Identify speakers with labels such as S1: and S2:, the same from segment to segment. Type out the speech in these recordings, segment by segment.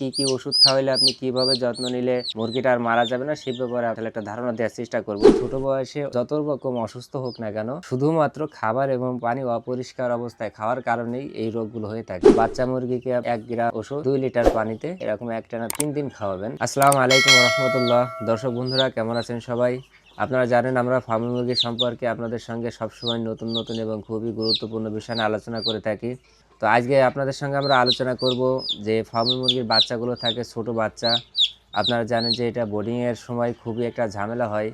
S1: কি কি ওষুধ খাওয়াইলে আপনি কিভাবে যত্ন নিলে মুরগিটা আর মারা যাবে না সেই ব্যাপারে আসলে একটা ধারণা দেওয়ার চেষ্টা করব। ছোট বয়সে যত রকম অসুস্থ হোক না কেন, শুধুমাত্র খাবার এবং পানি অপরিষ্কার অবস্থায় খাওয়ার কারণেই এই রোগগুলো হয়ে থাকে। বাচ্চা মুরগিকে 1 গ্রাম ওষুধ 2 লিটার পানিতে এরকম একটানা 3 দিন খাওয়াবেন। আসসালামু আলাইকুম রহমতুল্লাহ। দর্শক বন্ধুরা কেমন আছেন সবাই? আপনারা জানেন আমরা ফার্মি মুরগি সম্পর্কে আপনাদের সঙ্গে সবসময় নতুন নতুন এবং খুবই গুরুত্বপূর্ণ বিষয় নিয়ে আলোচনা করে থাকি। তো আজকে আপনাদের সঙ্গে আমরা আলোচনা করব যে ফার্মি মুরগির বাচ্চাগুলো থাকে ছোট বাচ্চা। আপনারা জানেন যে এটা বোর্ডিংয়ের সময় খুবই একটা ঝামেলা হয়।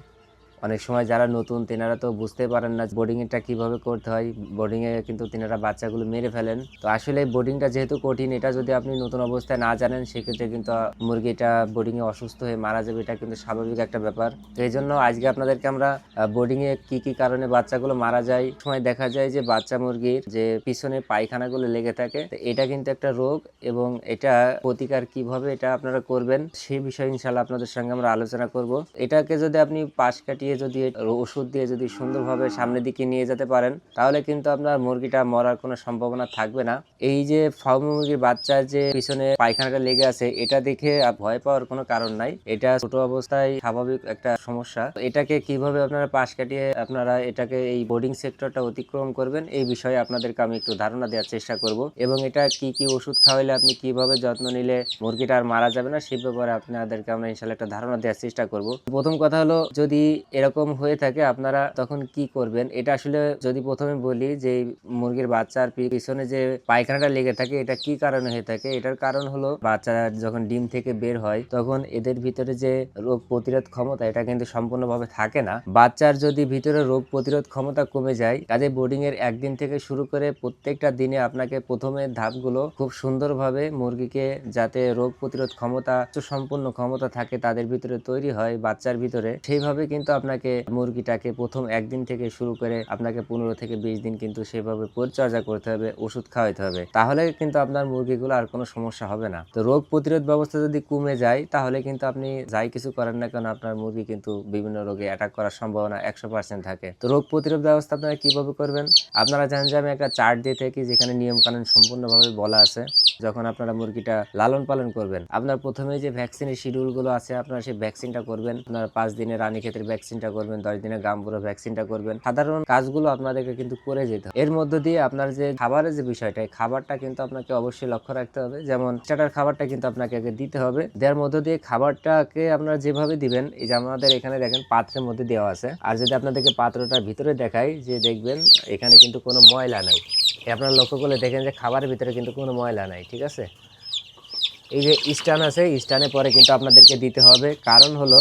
S1: অনেক সময় যারা নতুন তেনারা তো বুঝতে পারেন না বোর্ডিংটা কিভাবে করতে হয়। বোর্ডিংয়ে কিন্তু তেনারা বাচ্চাগুলো মেরে ফেলেন। তো আসলে বোর্ডিংটা যেহেতু কঠিন, এটা যদি আপনি নতুন অবস্থায় না জানেন সেক্ষেত্রে কিন্তু মুরগিটা বোর্ডিংয়ে অসুস্থ হয়ে মারা যাবে, এটা কিন্তু স্বাভাবিক একটা ব্যাপার। তো এই জন্য আজকে আপনাদেরকে আমরা বোর্ডিংয়ে কি কি কারণে বাচ্চাগুলো মারা যায়, সময় দেখা যায় যে বাচ্চা মুরগির যে পিছনে পায়খানাগুলো লেগে থাকে, এটা কিন্তু একটা রোগ এবং এটা প্রতিকার কিভাবে এটা আপনারা করবেন সেই বিষয়ে ইনশাল্লাহ আপনাদের সঙ্গে আমরা আলোচনা করব। এটাকে যদি আপনি পাশ কাটিয়ে যদি ওষুধ দিয়ে যদি সুন্দরভাবে সামনের দিকে নিয়ে যেতে পারেন তাহলে কিন্তু আপনার মুরগিটা মরার কোনো সম্ভাবনা থাকবে না। এই যে ফার্মি মুরগির বাচ্চার যে পিছনে পায়খানাটা লেগে আছে, এটা দেখে ভয় পাওয়ার কোনো কারণ নাই। এটা ছোট অবস্থায় স্বাভাবিক একটা সমস্যা। এটাকে কিভাবে আপনারা পাশ কাটিয়ে আপনারা এটাকে এই বোর্ডিং সেক্টরটা অতিক্রম করবেন এই বিষয়ে আপনাদেরকে আমি একটু ধারণা দেওয়ার চেষ্টা করব এবং এটা কি কি ওষুধ খাওয়াইলে আপনি কিভাবে যত্ন নিলে মুরগিটা আর মারা যাবে না সেই ব্যাপারে আপনাদেরকে আমরা ইনশাল্লাহ একটা ধারণা দেওয়ার চেষ্টা করব। প্রথম কথা হলো, যদি এরকম হয়ে থাকে আপনারা তখন কি করবেন। এটা আসলে যদি প্রথমে বলি যে মুরগির বাচ্চার পিছনে যে পায়খানাটা লেগে থাকে এটা কি কারণে হয়ে থাকে। এটার কারণ হলো বাচ্চা যখন ডিম থেকে বের হয় তখন এদের ভিতরে যে রোগ প্রতিরোধ ক্ষমতা এটা কিন্তু সম্পূর্ণভাবে থাকে না। বাচ্চার যদি ভিতরে রোগ প্রতিরোধ ক্ষমতা কমে যায়, কাজে বোর্ডিং এর একদিন থেকে শুরু করে প্রত্যেকটা দিনে আপনাকে প্রথমে ধাপগুলো খুব সুন্দরভাবে মুরগিকে যাতে রোগ প্রতিরোধ ক্ষমতা সম্পূর্ণ ক্ষমতা থাকে তাদের ভিতরে তৈরি হয় বাচ্চার ভিতরে, সেইভাবে কিন্তু আপনাকে মুরগিটাকে প্রথম একদিন থেকে শুরু করে আপনাকে 15 থেকে 20 দিন কিন্তু সেভাবে পরিচর্যা করতে হবে, ওষুধ খাওয়াইতে হবে, তাহলে কিন্তু আপনার মুরগিগুলো আর কোনো সমস্যা হবে না। তো রোগ প্রতিরোধ ব্যবস্থা যদি কমে যায় তাহলে কিন্তু আপনি যাই কিছু করেন না কেন আপনার মুরগি কিন্তু বিভিন্ন রোগে অ্যাটাক করার সম্ভাবনা 100% থাকে। তো রোগ প্রতিরোধ ব্যবস্থা আপনারা কিভাবে করবেন, আপনারা জানেন যে আমি একটা চার্ট দিয়ে থাকি যেখানে নিয়ম কানুন সম্পূর্ণভাবে বলা আছে। যখন আপনারা মুরগিটা লালন পালন করবেন, আপনার প্রথমে যে ভ্যাকসিনের শিডিউল গুলো আছে আপনারা সেই ভ্যাকসিনটা করবেন। আপনার 5 দিনে রানীক্ষেতের ভ্যাকসিনটা করবেন, 10 দিনে গাম্বুরা ভ্যাকসিনটা করবেন। সাধারণ কাজগুলো আপনাদেরকে কিন্তু করে যেতে হবে। এর মধ্য দিয়ে আপনার যে খাবারের যে বিষয়টা, খাবারটা কিন্তু আপনাকে অবশ্যই লক্ষ্য রাখতে হবে। যেমন স্টার্টার খাবারটা কিন্তু আপনাকে আগে দিতে হবে। দেওয়ার মধ্য দিয়ে খাবারটাকে আপনারা যেভাবে দিবেন, এই যে আমাদের এখানে দেখেন পাত্রের মধ্যে দেওয়া আছে, আর যদি আপনাদেরকে পাত্রটার ভিতরে দেখাই যে দেখবেন এখানে কিন্তু কোনো ময়লা নাই। আপনারা লক্ষ্য করলে দেখেন যে খাবারের ভিতরে কিন্তু কোনো ময়লা নাই, ঠিক আছে। এই যে স্টান আছে, স্টানে পরে কিন্তু আপনাদেরকে দিতে হবে। কারণ হলো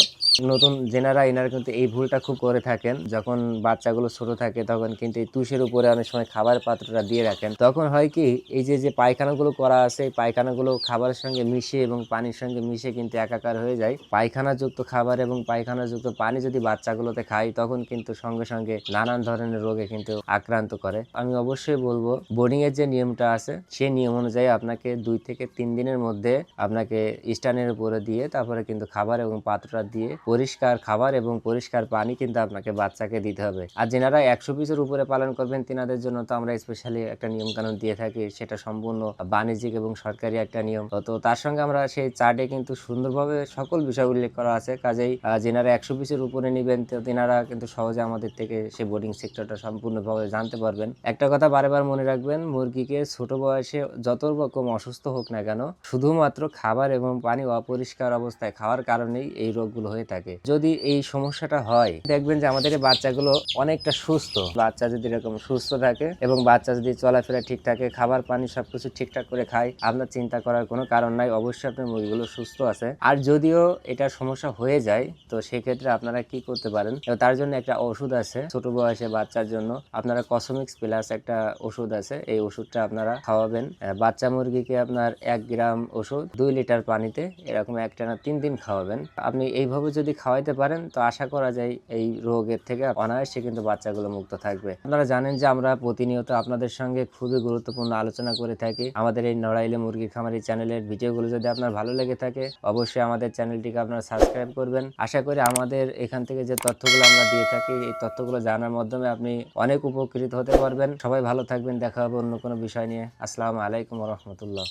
S1: নতুন জেনারা এনারা কিন্তু এই ভুলটা খুব করে থাকেন। যখন বাচ্চাগুলো ছোট থাকে তখন কিন্তু এই তুষের উপরে অনেক সময় খাবার পাত্রটা দিয়ে রাখেন। তখন হয় কি, এই যে পায়খানাগুলো করা আছে এই পায়খানাগুলো খাবারের সঙ্গে মিশে এবং পানির সঙ্গে মিশে কিন্তু একাকার হয়ে যায়। পায়খানাযুক্ত খাবার এবং পায়খানাযুক্ত পানি যদি বাচ্চাগুলোতে খায় তখন কিন্তু সঙ্গে সঙ্গে নানান ধরনের রোগে কিন্তু আক্রান্ত করে। আমি অবশ্যই বলবো বোর্ডিং এর যে নিয়মটা আছে সেই নিয়ম অনুযায়ী আপনাকে 2 থেকে 3 দিনের মধ্যে আপনাকে স্ট্যান্ডের উপরে দিয়ে তারপরে কিন্তু খাবার এবং পাত্রটা দিয়ে পরিষ্কার খাবার এবং পরিষ্কার পানি কিন্তু আপনাকে বাচ্চাকে দিতে হবে। আর যেনারা 100 পিসের উপরে পালন করবেন তেনাদের জন্য তো আমরা স্পেশালি একটা নিয়ম কানুন দিয়ে থাকি, সেটা সম্পূর্ণ বাণিজ্যিক এবং সরকারি একটা নিয়ম। তো তার সঙ্গে আমরা সেই চার্টে কিন্তু সুন্দরভাবে সকল বিষয় উল্লেখ করা আছে। কাজেই যেনারা 100 পিসের উপরে নেবেন তেনারা কিন্তু সহজে আমাদের থেকে সেই বোর্ডিং সেক্টরটা সম্পূর্ণভাবে জানতে পারবেন। একটা কথা বারবার মনে রাখবেন, মুরগিকে ছোট বয়সে যত রকম অসুস্থ হোক না কেন, শুধুমাত্র খাবার এবং পানি অপরিষ্কার অবস্থায় খাওয়ার কারণেই এই রোগগুলো হয়ে থাকে। যদি এই সমস্যাটা হয় দেখবেন যে আমাদের এই বাচ্চাগুলো অনেকটা সুস্থ। বাচ্চা যদি এরকম সুস্থ থাকে এবং বাচ্চা যদি চলাফেরা ঠিক থাকে, খাবার পানি সবকিছু ঠিকঠাক করে খায়, আপনার চিন্তা করার কোনো কারণ নাই। অবশ্যই আপনার মুরগিগুলো সুস্থ আছে। আর যদিও এটা সমস্যা হয়ে যায় তো সেক্ষেত্রে আপনারা কি করতে পারেন, তার জন্য একটা ওষুধ আছে ছোট বয়সে বাচ্চার জন্য। আপনারা কসমিক্স প্লাস একটা ওষুধ আছে, এই ওষুধটা আপনারা খাওয়াবেন বাচ্চা মুরগিকে। আপনার 1 গ্রাম ওষুধ 2 লিটার পানিতে এরকম একটানা 3 দিন খাওয়াবেন। আপনি এইভাবে যদি খাওয়াইতে পারেন তো আশা করা যায় এই রোগের থেকে অনায়াসে কিন্তু বাচ্চাগুলো মুক্ত থাকবে। আপনারা জানেন যে আমরা প্রতিনিয়ত আপনাদের সঙ্গে খুবই গুরুত্বপূর্ণ আলোচনা করে থাকি। আমাদের এই নড়াইলে মুরগি খামারি চ্যানেলের ভিডিওগুলো যদি আপনার ভালো লেগে থাকে অবশ্যই আমাদের চ্যানেলটিকে আপনারা সাবস্ক্রাইব করবেন। আশা করি আমাদের এখান থেকে যে তথ্যগুলো আমরা দিয়ে থাকি এই তথ্যগুলো জানার মাধ্যমে আপনি অনেক উপকৃত হতে পারবেন। সবাই ভালো থাকবেন, দেখা হবে অন্য কোনো বিষয় নিয়ে। আসসালামু আলাইকুম রহমতুল্লাহ।